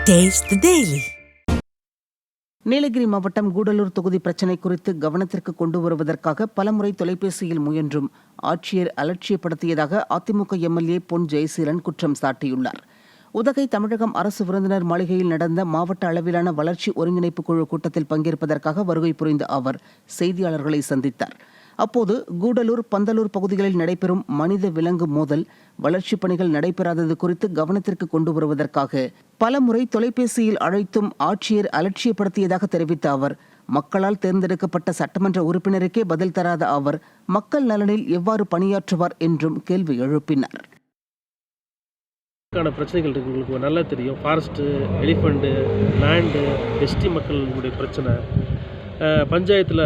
Taste the Daily. Nilgiri மாவட்டம் கூடலூர் தொகுதி பிரச்சினை குறித்து கவனத்திற்கு கொண்டு வருவதற்காக பலமுறை தொலைபேசியில் முயன்றும் ஆட்சியர் அலட்சியப்படுத்தியதாக அதிமுக எம்எல்ஏ பொன் ஜெயசீலன் குற்றம் சாட்டியுள்ளார். உதகை தமிழகம் அரசு விருந்தினர் மாளிகையில் நடந்த மாவட்ட அளவிலான வளர்ச்சி ஒருங்கிணைப்பு குழு கூட்டத்தில் பங்கேற்பதற்காக வருகை புரிந்த அவர் செய்தியாளர்களை சந்தித்தார். அப்போது கூடலூர் பந்தலூர் பகுதிகளில் நடைபெறும் மனித விலங்கு மோதல் வளர்ச்சிப் பணிகள் நடைபெறாதது குறித்து கவனத்திற்கு கொண்டு வருவதற்காக பலமுறை தொலைபேசியில் அழைத்தும் ஆட்சியர் அலட்சியப்படுத்தியதாக தெரிவித்த அவர், மக்களால் தேர்ந்தெடுக்கப்பட்ட சட்டமன்ற உறுப்பினருக்கே பதில் தராத அவர் மக்கள் நலனில் எவ்வாறு பணியாற்றுவார் என்றும் கேள்வி எழுப்பினார். பிரச்சனைகள் இருக்கு, உங்களுக்கு நல்லா தெரியும். ஃபாரஸ்ட்டு, எலிஃபண்ட்டு, லேண்டு, எஸ்டி மக்களுடைய பிரச்சனை, பஞ்சாயத்தில்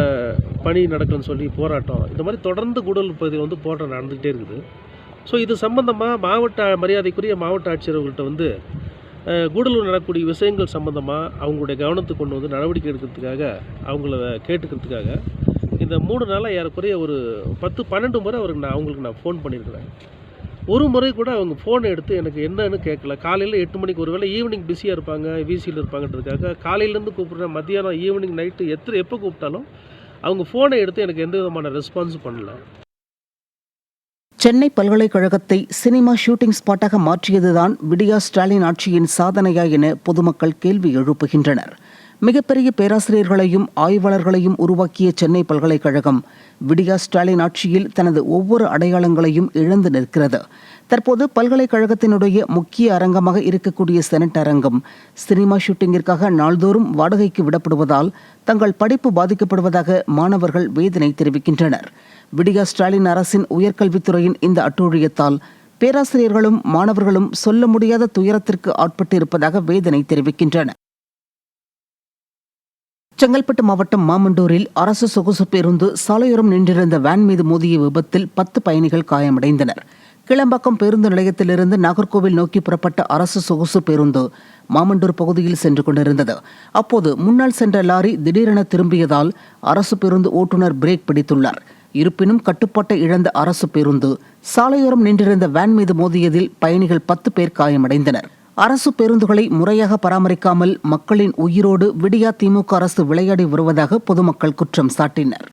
பணி நடக்குன்னு சொல்லி போராட்டம், இந்த மாதிரி தொடர்ந்து கூடலூர் பகுதியில் போராட்டம் நடந்துக்கிட்டே இருக்குது. ஸோ இது சம்பந்தமாக மரியாதைக்குரிய மாவட்ட ஆட்சியர் அவர்கள்ட்ட கூடலூர் நடக்கக்கூடிய விஷயங்கள் சம்பந்தமாக அவங்களுடைய கவனத்துக்கு கொண்டு நடவடிக்கை எடுக்கிறதுக்காக அவங்கள கேட்டுக்கிறதுக்காக இந்த 3 நாளாக ஏறக்குறைய ஒரு 10-12 முறை அவங்களுக்கு நான் ஃபோன் பண்ணியிருக்கிறேன். ஒரு முறை கூட அவங்க ஃபோனை எடுத்து எனக்கு என்னன்னு கேட்கல. காலையில் 8 மணிக்கு, ஒருவேளை ஈவினிங் பிஸியாக இருப்பாங்க, விசியில் இருப்பாங்கன்றதுக்காக காலையிலேருந்து கூப்பிட்றேன், மத்தியானம், ஈவினிங், நைட்டு எப்போ கூப்பிட்டாலும் அவங்க ஃபோனை எடுத்து எனக்கு எந்த விதமான ரெஸ்பான்ஸும் பண்ணல. சென்னை பல்கலைக்கழகத்தை சினிமா ஷூட்டிங் ஸ்பாட்டாக மாற்றியதுதான் விடியா ஸ்டாலின் ஆட்சியின் சாதனையா என பொதுமக்கள் கேள்வி எழுப்புகின்றனர். மிகப்பெரிய பேராசிரியர்களையும் ஆய்வாளர்களையும் உருவாக்கிய சென்னை பல்கலைக்கழகம் விடியா ஸ்டாலின் ஆட்சியில் தனது ஒவ்வொரு அடையாளங்களையும் இழந்து நிற்கிறது. தற்போது பல்கலைக்கழகத்தினுடைய முக்கிய அரங்கமாக இருக்கக்கூடிய செனட் அரங்கம் சினிமா ஷூட்டிங்கிற்காக நாள்தோறும் வாடகைக்கு விடப்படுவதால் தங்கள் படிப்பு பாதிக்கப்படுவதாக மாணவர்கள் வேதனை தெரிவிக்கின்றனர். விடியா ஸ்டாலின் அரசின் உயர்கல்வித்துறையின் இந்த அட்டூழியத்தால் பேராசிரியர்களும் மாணவர்களும் சொல்ல முடியாத துயரத்திற்கு ஆட்பட்டு இருப்பதாக வேதனை தெரிவிக்கின்றனர். செங்கல்பட்டு மாவட்டம் மாமண்டூரில் அரசு சொகுசு பேருந்து சாலையோரம் நின்றிருந்த வேன் மீது மோதிய விபத்தில் 10 பயணிகள் காயமடைந்தனர். கிளம்பாக்கம் பேருந்து நிலையத்திலிருந்து நாகர்கோவில் நோக்கி புறப்பட்ட அரசு சொகுசு பேருந்து மாமண்டூர் பகுதியில் சென்று கொண்டிருந்தது. அப்போது முன்னால் சென்ற லாரி திடீரென திரும்பியதால் அரசு பேருந்து ஓட்டுநர் பிரேக் பிடித்துள்ளார். இருப்பினும் கட்டுப்பாட்டை இழந்த அரசு பேருந்து சாலையோரம் நின்றிருந்த வேன் மீது மோதியதில் பயணிகள் 10 பேர் காயமடைந்தனர். அரசு பேருந்துகளை முறையாக பராமரிக்காமல் மக்களின் உயிரோடு விடியா திமுக அரசு விளையாடி வருவதாக பொதுமக்கள் குற்றம் சாட்டினர்.